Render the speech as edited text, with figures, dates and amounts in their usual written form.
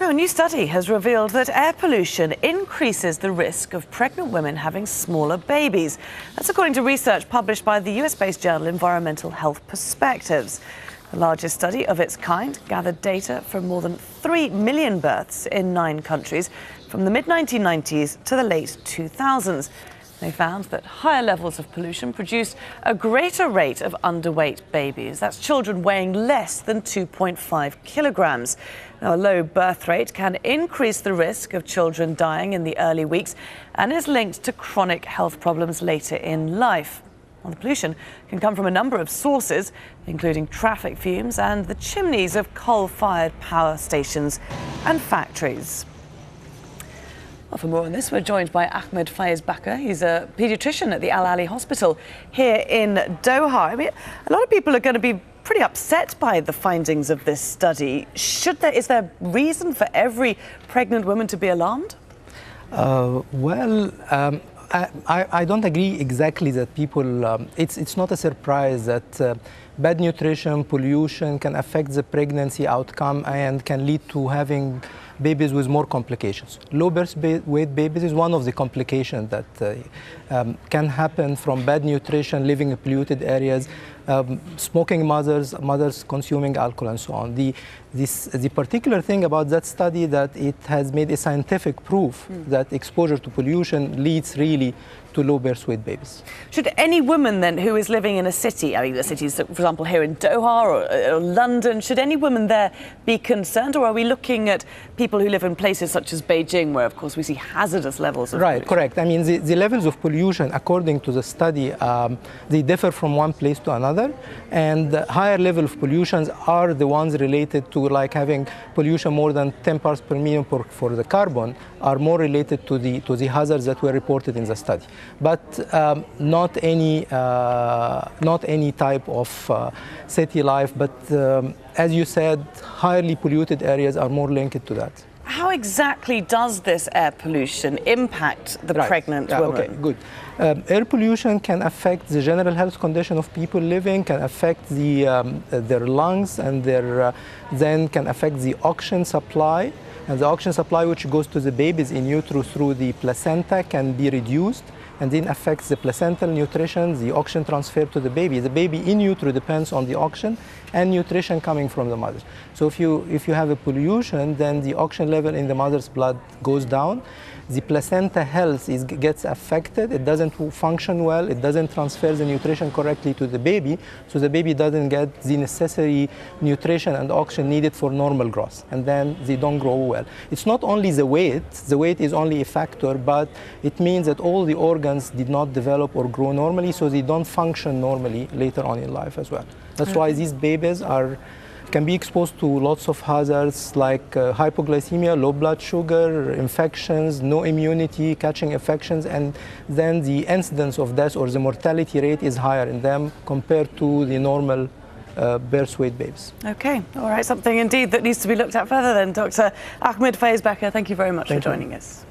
Now, a new study has revealed that air pollution increases the risk of pregnant women having smaller babies. That's according to research published by the US-based journal Environmental Health Perspectives. The largest study of its kind gathered data from more than 3 million births in 9 countries from the mid-1990s to the late 2000s. They found that higher levels of pollution produce a greater rate of underweight babies. That's children weighing less than 2.5 kilograms. Now, a low birth rate can increase the risk of children dying in the early weeks and is linked to chronic health problems later in life. Well, the pollution can come from a number of sources, including traffic fumes and the chimneys of coal-fired power stations and factories. Well, for more on this, we're joined by Ahmed Faiz-Bakr. He's a paediatrician at the Al Ahli Hospital here in Doha. I mean, a lot of people are going to be pretty upset by the findings of this study. Is there reason for every pregnant woman to be alarmed? I don't agree exactly that people, it's not a surprise that bad nutrition, pollution can affect the pregnancy outcome and can lead to having babies with more complications. Low birth weight babies is one of the complications that can happen from bad nutrition, living in polluted areas, smoking mothers consuming alcohol and so on. The particular thing about that study that it has made a scientific proof that exposure to pollution leads really to low birth weight babies. Should any woman then who is living in a city, I mean the cities, for example, here in Doha or London, should any woman there be concerned, or are we looking at people who live in places such as Beijing, where of course we see hazardous levels of pollution? Correct. I mean the levels of pollution, according to the study, they differ from one place to another, and the higher level of pollutions are the ones related to like having pollution more than 10 parts per million for the carbon, are more related to the hazards that were reported in the study. But not any type of city life, but as you said, highly polluted areas are more linked to that. How exactly does this air pollution impact the pregnant woman? Okay, good. Air pollution can affect the general health condition of people living, can affect their lungs, and then can affect the oxygen supply. And the oxygen supply which goes to the babies in utero through the placenta can be reduced, and then affects the placental nutrition, the oxygen transfer to the baby. The baby in utero depends on the oxygen and nutrition coming from the mother. So if you have a pollution, then the oxygen level in the mother's blood goes down. The placenta health gets affected. It doesn't function well. It doesn't transfer the nutrition correctly to the baby. So the baby doesn't get the necessary nutrition and oxygen needed for normal growth. And then they don't grow well. It's not only the weight. The weight is only a factor, but it means that all the organs did not develop or grow normally, so they don't function normally later on in life as well. That's why these babies can be exposed to lots of hazards like hypoglycemia, low blood sugar, infections, no immunity, catching infections, and then the incidence of death or the mortality rate is higher in them compared to the normal birth weight babies. Okay, all right, something indeed that needs to be looked at further then. Dr. Ahmed Faiz-Bakr, thank you very much for joining us.